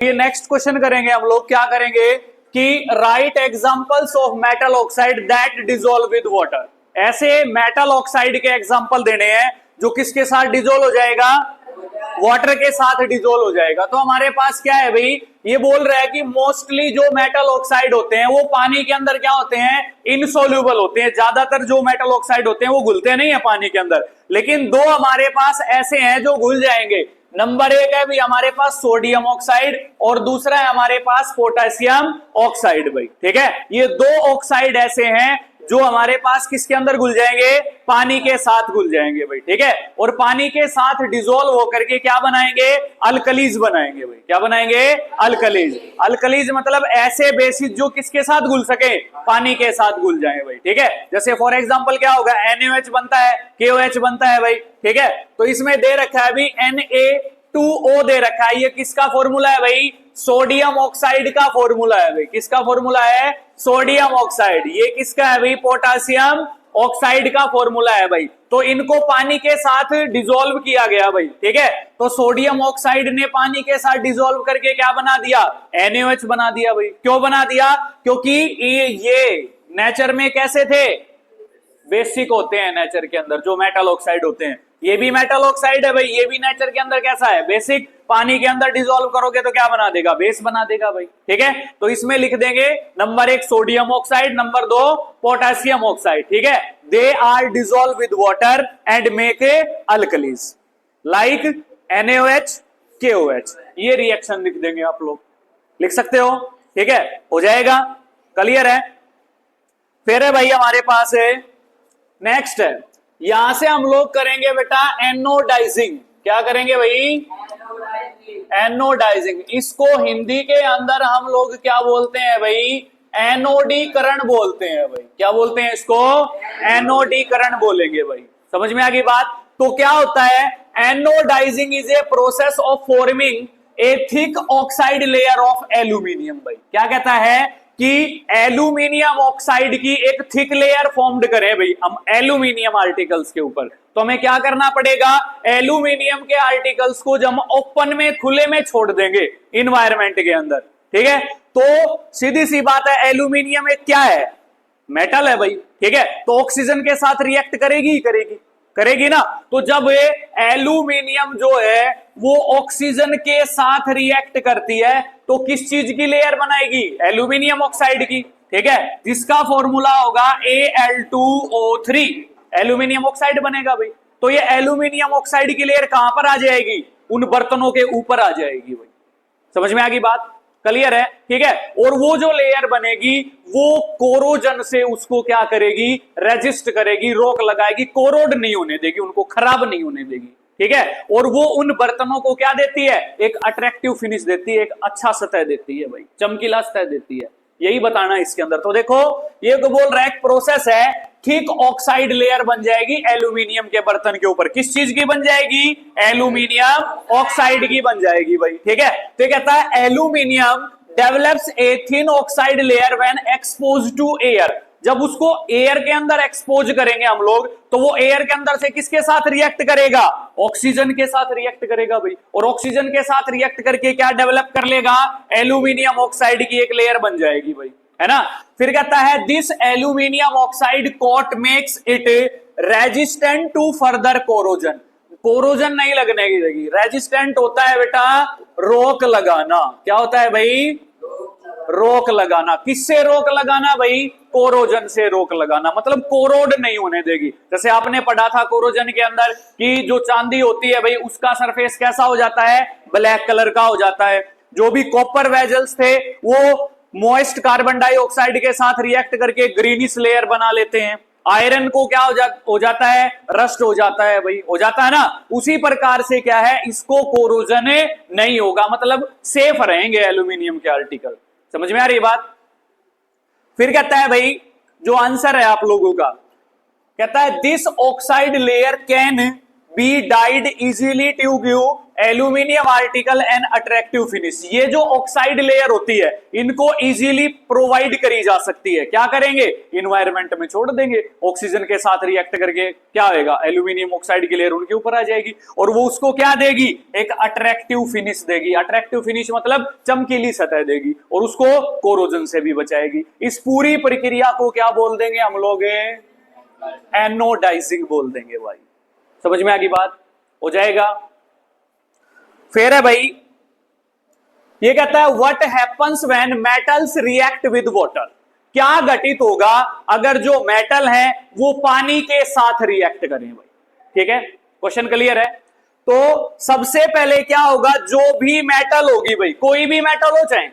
ये next question करेंगे हम लोग। क्या करेंगे कि right examples of metal oxide that dissolve with water. ऐसे मेटल ऑक्साइड के एग्जांपल देने हैं जो किसके साथ डिसॉल्व हो जाएगा, वाटर के साथ डिसॉल्व हो जाएगा। तो हमारे पास क्या है भाई, ये बोल रहा है कि मोस्टली जो मेटल ऑक्साइड होते हैं वो पानी के अंदर क्या होते हैं, इनसोल्यूबल होते हैं। ज्यादातर जो मेटल ऑक्साइड होते हैं वो घुलते नहीं है पानी के अंदर, लेकिन दो हमारे पास ऐसे हैं जो घुल जाएंगे। नंबर एक है भाई हमारे पास सोडियम ऑक्साइड और दूसरा है हमारे पास पोटेशियम ऑक्साइड भाई। ठीक है, ये दो ऑक्साइड ऐसे हैं जो हमारे पास किसके अंदर घुल जाएंगे, पानी के साथ घुल जाएंगे भाई। ठीक है, और पानी के साथ डिसॉल्व होकर के क्या बनाएंगे, अल्कलीज बनाएंगे भाई। क्या बनाएंगे, अल्कलीज। अल्कलीज मतलब ऐसे बेसिस जो किसके साथ घुल सके, पानी के साथ घुल जाए भाई। ठीक है, जैसे फॉर एग्जांपल क्या होगा, NaOH बनता है, KOH बनता है भाई। ठीक है, तो इसमें दे रखा है अभी Na2O दे रखा है। ये किसका फॉर्मूला है भाई, सोडियम ऑक्साइड का फॉर्मूला है भाई। किसका फॉर्मूला है, सोडियम ऑक्साइड। ये किसका है भाई, पोटेशियम ऑक्साइड का फॉर्मूला है भाई। तो इनको पानी के साथ डिसॉल्व किया गया भाई। ठीक है, तो सोडियम ऑक्साइड ने पानी के साथ डिसॉल्व करके क्या बना दिया, NaOH बना दिया भाई। क्यों बना दिया, क्योंकि ये नेचर में कैसे थे, बेसिक होते हैं नेचर के अंदर जो मेटल ऑक्साइड होते हैं। ये भी मेटल ऑक्साइड है भाई, ये भी नेचर के अंदर कैसा है, बेसिक। पानी के अंदर डिसॉल्व करोगे तो क्या बना देगा, बेस बना देगा भाई। ठीक है, तो इसमें लिख देंगे नंबर एक सोडियम ऑक्साइड, नंबर दो पोटेशियम ऑक्साइड। ठीक है, they are dissolve with water and make a alkalis like NaOH KOH। ये रिएक्शन लिख देंगे, आप लोग लिख सकते हो। ठीक है, हो जाएगा, क्लियर है। फिर है भाई हमारे पास है नेक्स्ट है, यहां से हम लोग करेंगे बेटा एनोडाइजिंग। क्या करेंगे भाई, एनोडाइजिंग। इसको हिंदी के अंदर हम लोग क्या बोलते हैं भाई, एनोडीकरण बोलते हैं भाई। क्या बोलते हैं इसको, एनोडीकरण बोलेंगे भाई। समझ में आ गई बात। तो क्या होता है, anodising is a process of forming a thick oxide layer of aluminium भाई। क्या कहता है कि एल्यूमिनियम ऑक्साइड की एक थिक लेयर फॉर्म्ड करें भाई हम एल्यूमिनियम आर्टिकल्स के ऊपर। तो हमें क्या करना पड़ेगा, एल्यूमिनियम के आर्टिकल्स को जब हम ओपन में, खुले में छोड़ देंगे इन्वायरमेंट के अंदर। ठीक है, तो सीधी सी बात है, एल्यूमिनियम एक क्या है, मेटल है भाई। ठीक है, तो ऑक्सीजन के साथ रिएक्ट करेगी ही करेगी ना। तो जब ये एल्यूमिनियम जो है वो ऑक्सीजन के साथ रिएक्ट करती है तो किस चीज की लेयर बनाएगी, एल्यूमिनियम ऑक्साइड की। ठीक है, जिसका फॉर्मूला होगा Al2O3, एल्यूमिनियम ऑक्साइड बनेगा भाई। तो ये एल्यूमिनियम ऑक्साइड की लेयर कहां पर आ जाएगी, उन बर्तनों के ऊपर आ जाएगी भाई। समझ में आ गई बात, क्लियर है। ठीक है, और वो जो लेयर बनेगी वो कोरोजन से उसको क्या करेगी, रेजिस्ट करेगी, रोक लगाएगी, कोरोड नहीं होने देगी, उनको खराब नहीं होने देगी। ठीक है, और वो उन बर्तनों को क्या देती है, एक अट्रैक्टिव फिनिश देती है, एक अच्छा सतह देती है भाई, चमकीला सतह देती है। यही बताना है इसके अंदर। तो देखो ये तो बोल रहा है एक प्रोसेस है, थिक ऑक्साइड लेयर बन जाएगी एल्यूमिनियम के बर्तन के ऊपर। किस चीज की बन जाएगी, एल्यूमिनियम ऑक्साइड की बन जाएगी भाई। ठीक है, तो कहता है aluminium develops a thin oxide layer when exposed to air. जब उसको एयर के अंदर एक्सपोज करेंगे हम लोग तो वो एयर के अंदर से किसके साथ रिएक्ट करेगा, ऑक्सीजन के साथ रिएक्ट करेगा भाई। और ऑक्सीजन के साथ रिएक्ट करके क्या डेवलप कर लेगा, एल्यूमिनियम ऑक्साइड की एक लेयर बन जाएगी भाई, है ना। फिर कहता है this aluminium oxide coat makes it resistant to further corrosion. Corrosion नहीं लगने की देगी, रेजिस्टेंट होता है बेटा रोक लगाना। क्या होता है भाई, रोक लगाना। किससे रोक लगाना भाई, कोरोजन से रोक लगाना, मतलब कोरोड नहीं होने देगी। जैसे आपने पढ़ा था कोरोजन के अंदर कि जो चांदी होती है भाई उसका सरफेस कैसा हो जाता है, ब्लैक कलर का हो जाता है। जो भी कॉपर वेजल्स थे वो मॉइस्ट कार्बन डाइऑक्साइड के साथ रिएक्ट करके ग्रीनिश लेयर बना लेते हैं। आयरन को क्या हो जाता है, रस्ट हो जाता है भाई, हो जाता है ना। उसी प्रकार से क्या है, इसको कोरोजन नहीं होगा, मतलब सेफ रहेंगे एल्यूमिनियम के आर्टिकल। समझ में आ रही बात। फिर कहता है भाई जो आंसर है आप लोगों का, कहता है this oxide layer can be dyed easily to give aluminium article and attractive finish. ये जो ऑक्साइड लेयर होती है इनको इजीली प्रोवाइड करी जा सकती है। क्या करेंगे, इन्वायरमेंट में छोड़ देंगे, ऑक्सीजन के साथ रिएक्ट करके क्या होगा, एल्यूमिनियम ऑक्साइड की लेयर उनके ऊपर आ जाएगी और वो उसको क्या देगी, एक अट्रैक्टिव फिनिश देगी। अट्रैक्टिव फिनिश मतलब चमकीली सतह देगी और उसको कोरोजन से भी बचाएगी। इस पूरी प्रक्रिया को क्या बोल देंगे हम लोग, एनोडाइजिंग बोल देंगे भाई। समझ में आ गई बात, हो जाएगा। फिर है भाई, ये कहता है what happens when metals react with water. क्या घटित होगा अगर जो मेटल है वो पानी के साथ रिएक्ट करें भाई। ठीक है, क्वेश्चन क्लियर है। तो सबसे पहले क्या होगा, जो भी मेटल होगी भाई, कोई भी मेटल हो चाहे,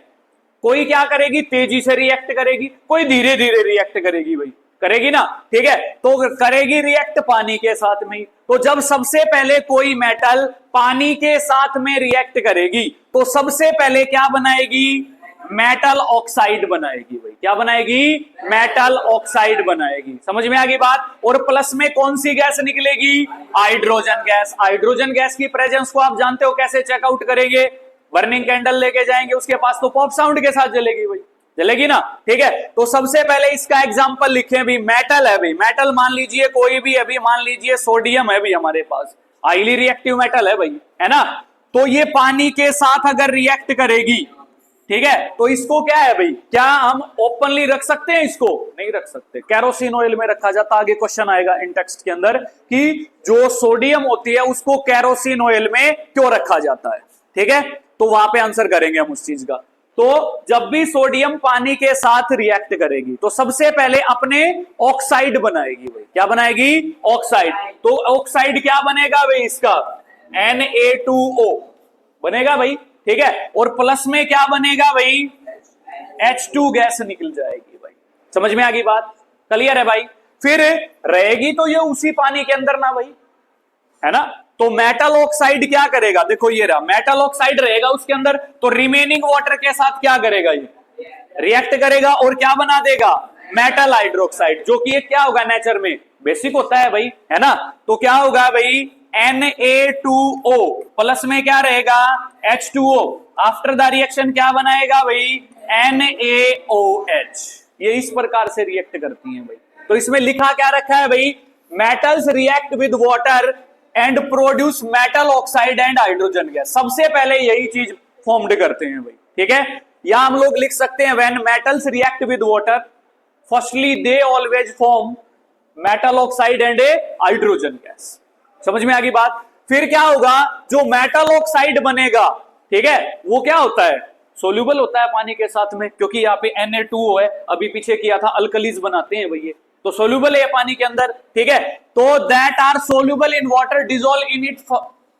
कोई क्या करेगी, तेजी से रिएक्ट करेगी, कोई धीरे धीरे रिएक्ट करेगी भाई, करेगी ना। ठीक है, तो करेगी रिएक्ट पानी के साथ में। तो जब सबसे पहले कोई मेटल पानी के साथ में रिएक्ट करेगी तो सबसे पहले क्या बनाएगी, मेटल ऑक्साइड बनाएगी भाई। क्या बनाएगी, मेटल ऑक्साइड बनाएगी। समझ में आ गई बात। और प्लस में कौन सी गैस निकलेगी, हाइड्रोजन गैस। हाइड्रोजन गैस की प्रेजेंस को आप जानते हो कैसे चेकआउट करेंगे, बर्निंग कैंडल लेके जाएंगे उसके पास तो पॉप साउंड के साथ जलेगी भाई, जलेगी ना। ठीक है, तो सबसे पहले इसका एग्जांपल लिखें भी, मेटल है भाई, मेटल मान लीजिए कोई भी, अभी मान लीजिए सोडियम है भाई हमारे पास, हाईली रिएक्टिव मेटल है भाई, है ना। तो ये पानी के साथ अगर रिएक्ट करेगी, ठीक है, तो इसको क्या है भाई, क्या हम ओपनली रख सकते हैं, इसको नहीं रख सकते, कैरोसिन ऑयल में रखा जाता। आगे क्वेश्चन आएगा इन टेक्स्ट के अंदर कि जो सोडियम होती है उसको कैरोसिन ऑयल में क्यों रखा जाता है। ठीक है, तो वहां पे आंसर करेंगे हम उस चीज का। तो जब भी सोडियम पानी के साथ रिएक्ट करेगी तो सबसे पहले अपने ऑक्साइड बनाएगी भाई। क्या बनाएगी, ऑक्साइड। तो ऑक्साइड क्या बनेगा भाई, इसका Na2O बनेगा भाई। ठीक है, और प्लस में क्या बनेगा भाई, H2 गैस निकल जाएगी भाई। समझ में आ गई बात, क्लियर है भाई। फिर रहेगी तो ये उसी पानी के अंदर ना भाई, है ना। तो मेटल ऑक्साइड क्या करेगा, देखो ये रहा, मेटल ऑक्साइड रहेगा उसके अंदर, तो रिमेनिंग वाटर के साथ क्या करेगा, ये रिएक्ट करेगा और क्या बना देगा, मेटल हाइड्रोक्साइड, जो कि ये क्या होगा, नेचर में बेसिक होता है भाई, है ना। तो क्या होगा भाई, Na2O प्लस में क्या रहेगा, H2O। आफ्टर द रिएक्शन क्या बनाएगा भाई, NaOH। ये इस प्रकार से रिएक्ट करती हैं भाई। तो इसमें लिखा क्या रखा है भाई, metals react with water and produce metal oxide and hydrogen gas. सबसे पहले यही चीज फॉर्म्ड करते हैं भाई। ठीक है, या हम लोग लिख सकते हैं when metals react with water firstly they always form metal oxide and A hydrogen gas. समझ में आ गई बात। फिर क्या होगा, जो मेटल ऑक्साइड बनेगा, ठीक है, वो क्या होता है, सोल्यूबल होता है पानी के साथ में, क्योंकि यहाँ पे Na2O है, अभी पीछे किया था अल्कलीज बनाते हैं भैया, तो सोल्यूबल है पानी के अंदर। ठीक है, तो that are soluble in water dissolve in it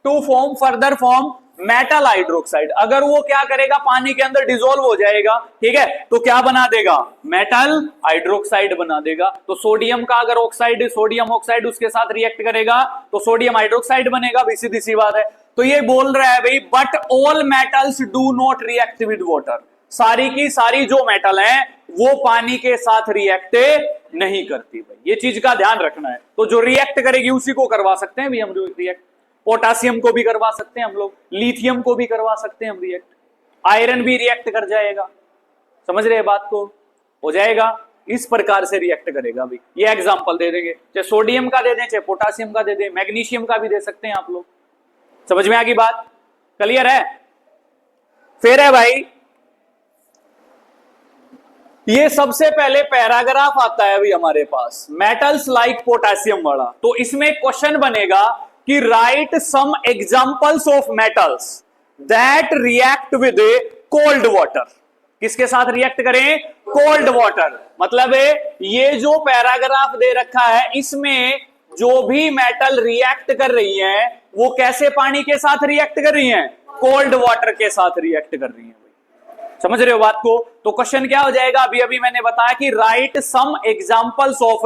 to form further form metal hydroxide. अगर वो क्या करेगा, पानी के अंदर डिसॉल्व हो जाएगा, ठीक है, तो क्या बना देगा, मेटल हाइड्रोक्साइड बना देगा। तो सोडियम का अगर ऑक्साइड, सोडियम ऑक्साइड उसके साथ रिएक्ट करेगा तो सोडियम हाइड्रोक्साइड बनेगा, सीधी सी बात है। तो ये बोल रहा है भाई, but all metals do not react with water. सारी की सारी जो मेटल है वो पानी के साथ रिएक्ट नहीं करती भाई, ये चीज का ध्यान रखना है। तो जो रिएक्ट करेगी उसी को करवा सकते हैं भी हम रिएक्ट। पोटासियम को भी करवा सकते हैं हम लोग, लिथियम को भी करवा सकते हैं हम रिएक्ट, आयरन भी रिएक्ट कर जाएगा। समझ रहे बात को, हो जाएगा, इस प्रकार से रिएक्ट करेगा भाई। ये एग्जांपल दे देंगे, चाहे सोडियम का दे दें, चाहे पोटासियम का दे दें, मैग्नीशियम का भी दे सकते हैं आप लोग। समझ में आ गई बात, क्लियर है। फिर है भाई, ये सबसे पहले पैराग्राफ आता है अभी हमारे पास, मेटल्स लाइक पोटेशियम वाला। तो इसमें क्वेश्चन बनेगा कि write some examples of metals that react with cold water. किसके साथ रिएक्ट करें, कोल्ड वाटर। मतलब ये जो पैराग्राफ दे रखा है इसमें जो भी मेटल रिएक्ट कर रही है वो कैसे पानी के साथ रिएक्ट कर रही है, कोल्ड वाटर के साथ रिएक्ट कर रही है। समझ रहे हो बात को। तो क्वेश्चन क्या हो जाएगा, अभी अभी मैंने बताया कि write some examples of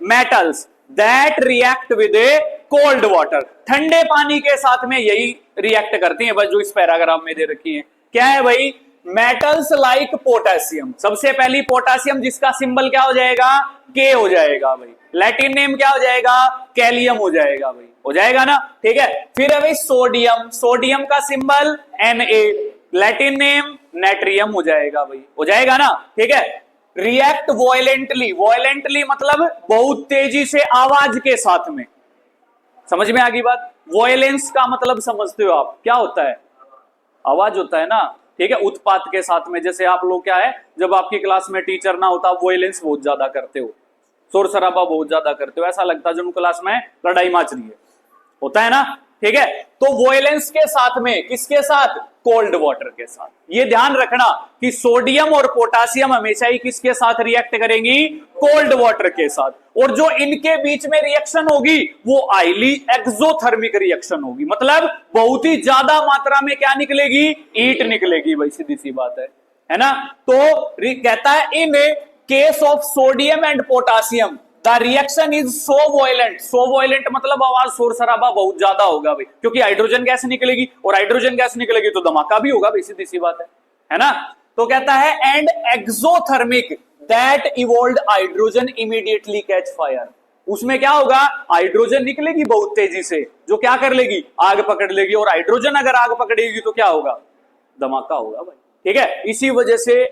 metals that react with cold water. ठंडे पानी के साथ में यही रिएक्ट करती हैं बस, जो इस पैराग्राफ में दे रखी है। क्या है भाई, मेटल्स लाइक पोटेशियम। सबसे पहली पोटेशियम, जिसका सिंबल क्या हो जाएगा, के हो जाएगा भाई। लैटिन नेम क्या हो जाएगा, कैलियम हो जाएगा भाई, हो जाएगा ना, ठीक है। फिर है भाई सोडियम, सोडियम का symbol Na, Latin name natrium हो जाएगा भाई, हो जाएगा ना, ठीक है। रिएक्ट वॉयलेंटली, वॉयलेंटली मतलब बहुत तेजी से, आवाज के साथ में, समझ में आ गई बात। वॉयलेंस का मतलब समझते हो आप, क्या होता है, आवाज होता है ना, ठीक है। उत्पात के साथ में, जैसे आप लोग क्या है, जब आपकी क्लास में टीचर ना होता, वॉयलेंस बहुत ज्यादा करते हो, शोर शराबा बहुत ज्यादा करते हो, ऐसा लगता है जो क्लास में लड़ाई मच रही है, होता है ना, ठीक है। तो वॉयलेंस के साथ में, किसके साथ, कोल्ड वाटर के साथ। ये ध्यान रखना कि सोडियम और पोटासियम हमेशा ही किसके साथ रिएक्ट करेंगी, कोल्ड वाटर के साथ, और जो इनके बीच में रिएक्शन होगी वो आइली एक्सोथर्मिक रिएक्शन होगी, मतलब बहुत ही ज्यादा मात्रा में क्या निकलेगी, हीट निकलेगी भाई, सीधी सी बात है ना। तो कहता है in case of sodium and potassium the reaction is so violent, so violent मतलब आवाज शोर शराबा बहुत ज्यादा होगा भाई, क्योंकि हाइड्रोजन गैस निकलेगी, और हाइड्रोजन गैस निकलेगी तो धमाका भी होगा भाई, सीधी सी बात है ना। तो कहता है and exothermic that evolved hydrogen immediately catch fire, उसमें क्या होगा, हाइड्रोजन निकलेगी बहुत तेजी से, जो क्या कर लेगी, आग पकड़ लेगी, और हाइड्रोजन अगर आग पकड़ेगी तो क्या होगा, धमाका होगा भाई, ठीक है। इसी वजह से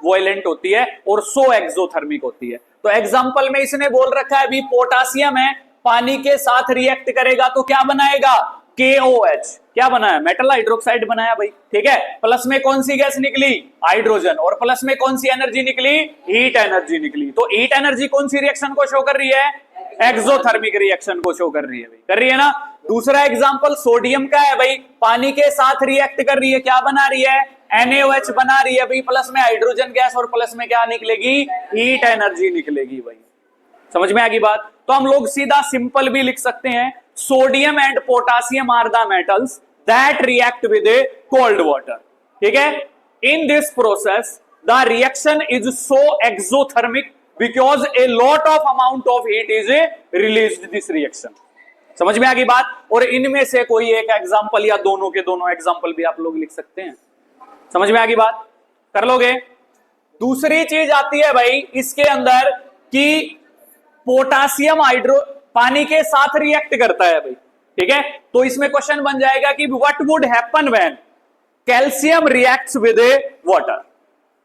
वॉयलेंट होती है और सो एक्सोथर्मिक होती है। तो एग्जांपल में इसने बोल रखा है भी पोटासियम है, पानी के साथ रिएक्ट करेगा तो क्या बनाएगा, KOH, क्या बनाया, मेटल हाइड्रोक्साइड बनाया भाई, ठीक है। प्लस में कौन सी गैस निकली, हाइड्रोजन, और प्लस में कौन सी एनर्जी निकली, हीट एनर्जी निकली। तो हीट एनर्जी कौन सी रिएक्शन को शो कर रही है, एक्सोथर्मिक रिएक्शन को शो कर रही है भाई, कर रही है ना। दूसरा एग्जांपल सोडियम का है भाई, पानी के साथ रिएक्ट कर रही है, क्या बना रही है, NaOH बना रही है भाई, प्लस में हाइड्रोजन गैस, और प्लस में क्या निकलेगी, हीट एनर्जी निकलेगी भाई, समझ में आ गई बात। तो हम लोग सीधा सिंपल भी लिख सकते हैं, sodium and potassium are the metals that react with a cold water, ठीक है। In this process the reaction is so exothermic because a lot of amount of heat is released this reaction, समझ में आ गई बात। और इनमें से कोई एक एग्जांपल या दोनों के दोनों एग्जांपल भी आप लोग लिख सकते हैं, समझ में आ गई बात, कर लोगे। दूसरी चीज आती है भाई इसके अंदर कि पोटासियम हाइड्रो पानी के साथ रिएक्ट करता है भाई, ठीक है। तो इसमें क्वेश्चन बन जाएगा कि what would happen when calcium reacts with water,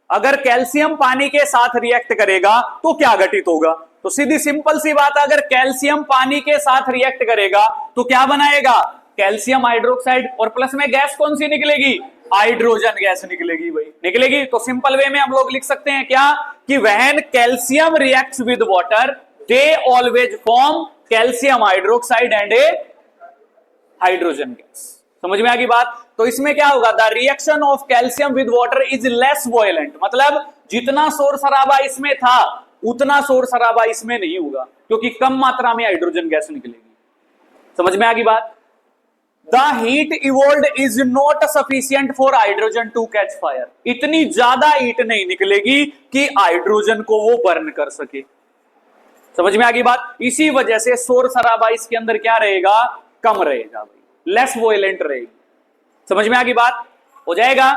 अगर कैल्शियम पानी के साथ रिएक्ट करेगा तो क्या घटित होगा। तो सीधी सिंपल सी बात, अगर कैल्शियम पानी के साथ रिएक्ट करेगा तो क्या बनाएगा, कैल्शियम हाइड्रोक्साइड, और प्लस में गैस कौन सी निकलेगी, हाइड्रोजन गैस निकलेगी भाई, निकलेगी। तो सिंपल वे में हम लोग लिख सकते हैं क्या, कि when calcium reacts with water they always form calcium hydroxide and A hydrogen gas, समझ में आ गई बात। तो इसमें क्या होगा, the reaction of calcium with water is less violent, मतलब जितना शोर शराबा इसमें था उतना शोर शराबा इसमें नहीं होगा, क्योंकि कम मात्रा में हाइड्रोजन गैस निकलेगी, समझ में आ गई बात। The heat evolved is not sufficient for hydrogen to catch fire, इतनी ज्यादा हीट नहीं निकलेगी कि हाइड्रोजन को वो बर्न कर सके, समझ में आ गई बात। इसी वजह से शोर शराबा इसके अंदर क्या रहेगा, कम रहेगा भाई, लेस वॉयलेंट रहेगी, समझ में आ गई बात, हो जाएगा।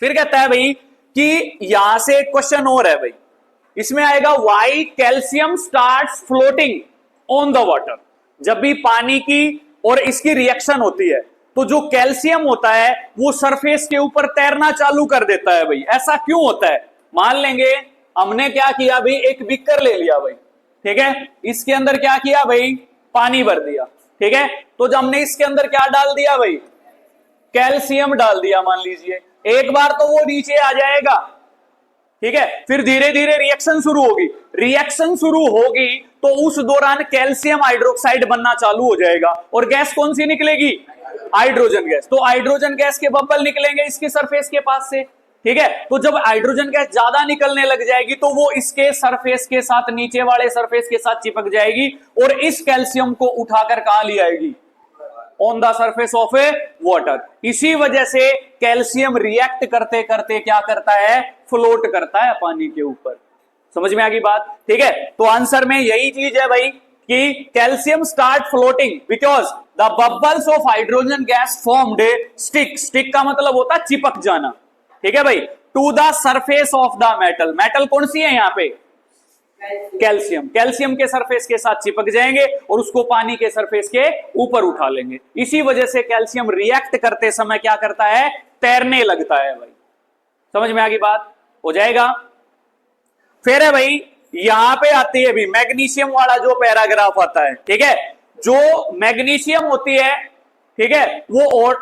फिर कहता है भाई कि यहां से क्वेश्चन और है भाई, इसमें आएगा why calcium starts floating on the water, जब भी पानी की और इसकी रिएक्शन होती है तो जो कैल्शियम होता है वो सरफेस के ऊपर तैरना चालू कर देता है भाई, ऐसा क्यों होता है। मान लेंगे हमने क्या किया भाई, एक बिकर ले लिया भाई, ठीक है, इसके अंदर क्या किया भाई, पानी भर दिया, ठीक है। तो जब हमने इसके अंदर क्या डाल दिया भाई, कैल्शियम डाल दिया, मान लीजिए एक बार तो वो नीचे आ जाएगा, ठीक है, फिर धीरे धीरे रिएक्शन शुरू होगी, रिएक्शन शुरू होगी तो उस दौरान कैल्शियम हाइड्रोक्साइड बनना चालू हो जाएगा, और गैस कौन सी निकलेगी, हाइड्रोजन गैस। तो हाइड्रोजन गैस के बबल निकलेंगे इसके सरफेस के पास से, ठीक है। तो जब हाइड्रोजन गैस ज्यादा निकलने लग जाएगी तो वो इसके सरफेस के साथ, नीचे वाले सरफेस के साथ चिपक जाएगी, और इस कैल्शियम को उठाकर कहां ले आएगी, on the surface of A water. इसी वजह से कैल्शियम रिएक्ट करते करते क्या करता है, फ्लोट करता है पानी के ऊपर, समझ में आ गई बात, ठीक है। तो आंसर में यही चीज है भाई कि calcium start floating because the bubbles of hydrogen gas formed a stick, stick का मतलब होता है चिपक जाना, ठीक है भाई, to the surface of the metal. Metal कौन सी है यहाँ पे, कैल्शियम। कैल्शियम के सरफेस के साथ चिपक जाएंगे और उसको पानी के सरफेस के ऊपर उठा लेंगे। इसी वजह से कैल्शियम रिएक्ट करते समय क्या करता है, तैरने लगता है भाई। समझ में आ गई बात, हो जाएगा। फिर है भाई यहां पे आती है भी मैग्नीशियम वाला जो पैराग्राफ आता है, ठीक है। जो मैग्नीशियम होती है, ठीक है, वो और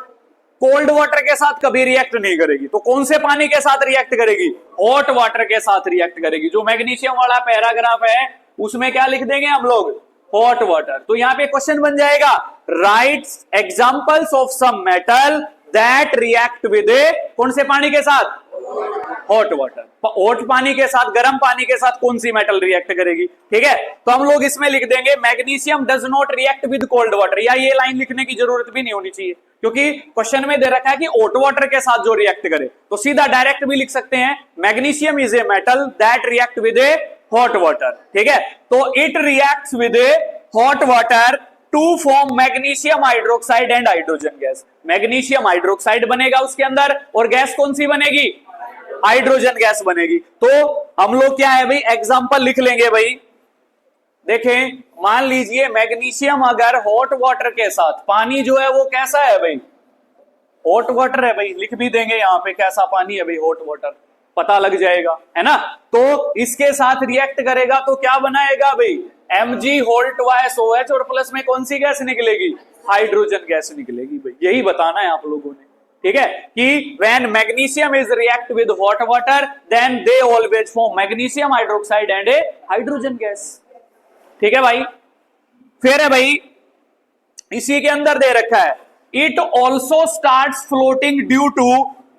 कोल्ड वाटर के साथ कभी रिएक्ट नहीं करेगी। तो कौन से पानी के साथ रिएक्ट करेगी, हॉट वाटर के साथ रिएक्ट करेगी। जो मैग्नीशियम वाला पैराग्राफ है उसमें क्या लिख देंगे हम लोग, हॉट वाटर। तो यहां पे क्वेश्चन बन जाएगा, write examples of some metal that react with कौन से पानी के साथ, हॉट वाटर। हॉट पानी के साथ, गर्म पानी के साथ कौन सी मेटल रिएक्ट करेगी, ठीक है। तो हम लोग इसमें लिख देंगे magnesium does not react with cold water, या ये लाइन लिखने की जरूरत भी नहीं होनी चाहिए क्योंकि क्वेश्चन में दे रखा है कि हॉट वाटर के साथ जो रिएक्ट करे। तो सीधा डायरेक्ट भी लिख सकते हैं, magnesium is a metal that react with a hot water, ठीक है। तो it reacts with a hot water to form magnesium hydroxide and hydrogen gas. Magnesium hydroxide बनेगा उसके अंदर और गैस कौन सी बनेगी, हाइड्रोजन गैस बनेगी। तो हम लोग क्या है भाई, एग्जांपल लिख लेंगे भाई। देखें, मान लीजिए मैग्नीशियम अगर हॉट वाटर के साथ, पानी जो है वो कैसा है भाई, हॉट वाटर है भाई, लिख भी देंगे यहां पे कैसा पानी है भाई, हॉट वाटर, पता लग जाएगा, है ना। तो इसके साथ रिएक्ट करेगा तो क्या बनाएगा भाई, Mg(H2O) और प्लस में कौन सी गैस निकलेगी, हाइड्रोजन गैस निकलेगी भाई। यही बताना है आप लोगों ने, ठीक है, कि when magnesium is react with hot water then they always form magnesium hydroxide and a hydrogen gas, ठीक है भाई। फिर है भाई इसी के अंदर दे रखा है, it also starts floating due to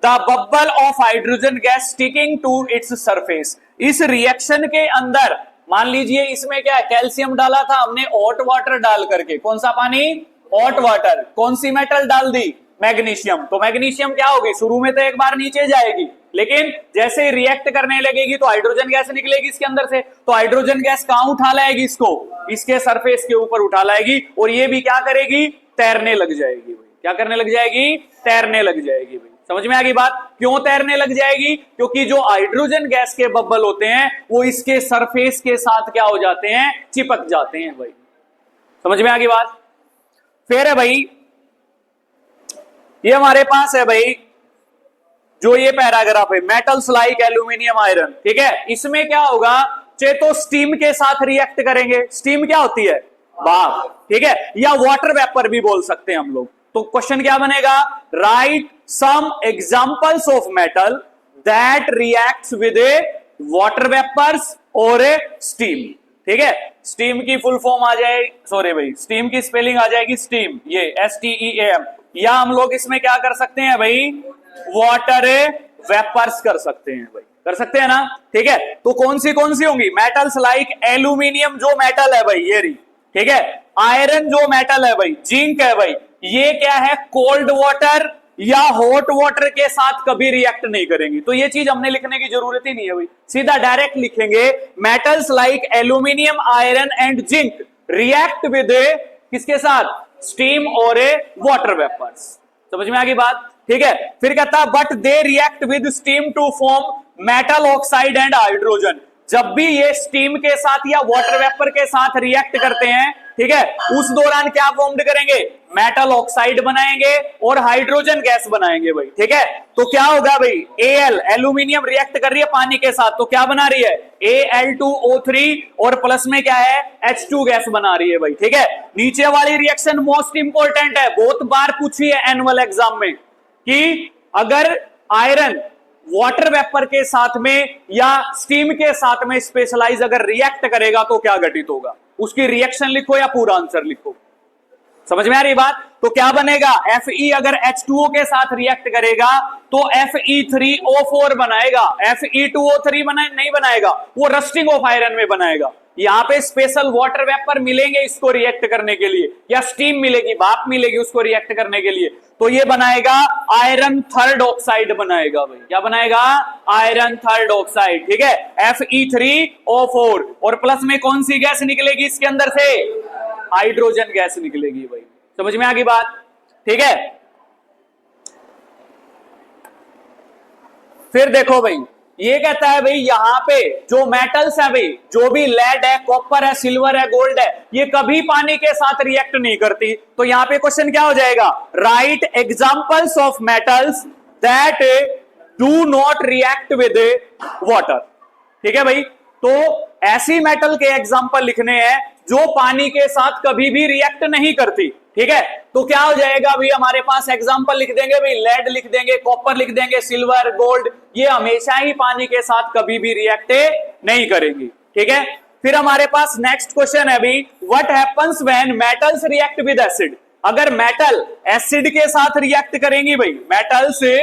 the bubble of hydrogen gas sticking to its surface। इस रिएक्शन के अंदर मान लीजिए इसमें क्या है, कैल्शियम डाला था हमने हॉट वाटर डाल करके, कौन सा पानी, हॉट वाटर, कौन सी मेटल डाल दी, मैग्नीशियम। तो मैग्नीशियम क्या होगी, शुरू में तो एक बार नीचे जाएगी, लेकिन जैसे ही रिएक्ट करने लगेगी तो हाइड्रोजन गैस निकलेगी इसके अंदर से। तो हाइड्रोजन गैस कहां उठा लाएगी, इसको इसके सरफेस के ऊपर उठा लाएगी और ये भी क्या करेगी, तैरने लग जाएगी भाई। क्या करने लग जाएगी, तैरने लग जाएगी भाई। समझ में आ गई बात, क्यों तैरने लग जाएगी, क्योंकि जो हाइड्रोजन गैस के बबल होते हैं वो इसके सरफेस के साथ क्या हो जाते हैं, चिपक जाते हैं भाई। समझ में आ गई बात। फिर है भाई ये हमारे पास है भाई जो ये पैराग्राफ है, मेटल्स लाइक एल्यूमिनियम आयरन, ठीक है। इसमें क्या होगा, चाहे तो स्टीम के साथ रिएक्ट करेंगे, स्टीम क्या होती है, भाप, ठीक है, या वाटर वेपर भी बोल सकते हैं हम लोग। तो क्वेश्चन क्या बनेगा, write some examples of metal that reacts with a water vapours और ए स्टीम, ठीक है। स्टीम की फुल फॉर्म आ जाए, सॉरी भाई, स्टीम की स्पेलिंग आ जाएगी स्टीम, ये STEAM, या हम लोग इसमें क्या कर सकते हैं भाई, वाटर वेपर्स कर सकते हैं भाई, कर सकते हैं ना, ठीक है। तो कौन सी होंगी, मेटल्स लाइक एल्यूमिनियम जो मेटल है भाई ये रही, ठीक है। आयरन जो मेटल है भाई, जिंक है भाई, ये क्या है, कोल्ड वाटर या हॉट वाटर के साथ कभी रिएक्ट नहीं करेंगी। तो ये चीज हमने लिखने की जरूरत ही नहीं है भाई, सीधा डायरेक्ट लिखेंगे, metals like aluminium iron and zinc react with किसके साथ, स्टीम और ए वाटर वेपर्स। समझ में आ गई बात, ठीक है। फिर कहता but they react with steam to form metal oxide and hydrogen. जब भी ये स्टीम के साथ या वाटर वेपर के साथ रिएक्ट करते हैं, ठीक है, उस दौरान क्या फॉर्म करेंगे, मेटल ऑक्साइड बनाएंगे और हाइड्रोजन गैस बनाएंगे भाई, ठीक है। तो क्या होगा भाई, Al एल्यूमिनियम रिएक्ट कर रही है पानी के साथ, तो क्या बना रही है, Al2O3 और प्लस में क्या है, H2 गैस बना रही है भाई, ठीक है। नीचे वाली रिएक्शन मोस्ट इंपोर्टेंट है, बहुत बार पूछी है एनुअल एग्जाम में, कि अगर आयरन वाटर वेपर के साथ में या स्टीम के साथ में स्पेशलाइज अगर रिएक्ट करेगा तो क्या घटित होगा, उसकी रिएक्शन लिखो या पूरा आंसर लिखो। समझ में आ रही बात। तो क्या बनेगा, Fe अगर H2O के साथ रिएक्ट करेगा तो Fe3O4 बनाएगा, Fe2O3 नहीं बनाएगा, वो रस्टिंग ऑफ आयरन में बनाएगा। यहां पे स्पेशल वाटर वेपर मिलेंगे इसको रिएक्ट करने के लिए, या स्टीम मिलेगी, भाप मिलेगी उसको रिएक्ट करने के लिए, तो ये बनाएगा आयरन थर्ड ऑक्साइड बनाएगा भाई। क्या बनाएगा, आयरन थर्ड ऑक्साइड, ठीक है, Fe3O4 और प्लस में कौन सी गैस निकलेगी इसके अंदर से, हाइड्रोजन गैस निकलेगी भाई। समझ में आ गई बात, ठीक है। फिर देखो भाई ये कहता है भाई यहां पे जो मेटल्स है भाई, जो भी लेड है, कॉपर है, सिल्वर है, गोल्ड है, ये कभी पानी के साथ रिएक्ट नहीं करती। तो यहां पे क्वेश्चन क्या हो जाएगा, write examples of metals that do not react with water. ठीक है भाई, तो ऐसी मेटल के एग्जांपल लिखने हैं जो पानी के साथ कभी भी रिएक्ट नहीं करती। ठीक है, तो क्या हो जाएगा भाई, हमारे पास एग्जांपल लिख देंगे भाई, लेड लिख देंगे, कॉपर लिख देंगे, सिल्वर, गोल्ड, ये हमेशा ही पानी के साथ कभी भी रिएक्ट नहीं करेंगी। ठीक है, फिर हमारे पास नेक्स्ट क्वेश्चन है भाई, what happens when metals react with acid. अगर मेटल एसिड के साथ रिएक्ट करेंगी भाई, मेटल से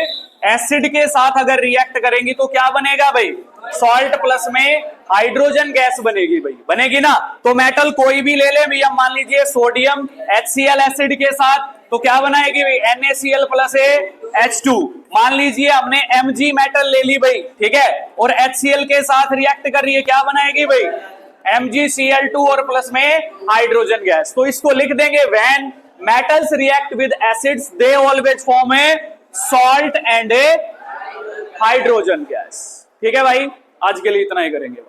एसिड के साथ अगर रिएक्ट करेंगी तो क्या बनेगा भाई, सॉल्ट प्लस में हाइड्रोजन गैस बनेगी भाई, बनेगी ना। तो मेटल कोई भी ले ले भैया, मान लीजिए सोडियम HCl एसिड के साथ, तो क्या बनाएगी भाई, NaCl प्लस H2। मान लीजिए हमने Mg मेटल ले ली भाई, ठीक है, और HCl के साथ रिएक्ट कर रही है, क्या बनाएगी भाई, MgCl2 और प्लस में हाइड्रोजन गैस। तो इसको लिख देंगे, when metals react with acids they always form A salt and A hydrogen gas. ठीक है भाई, आज के लिए इतना ही करेंगे भाई।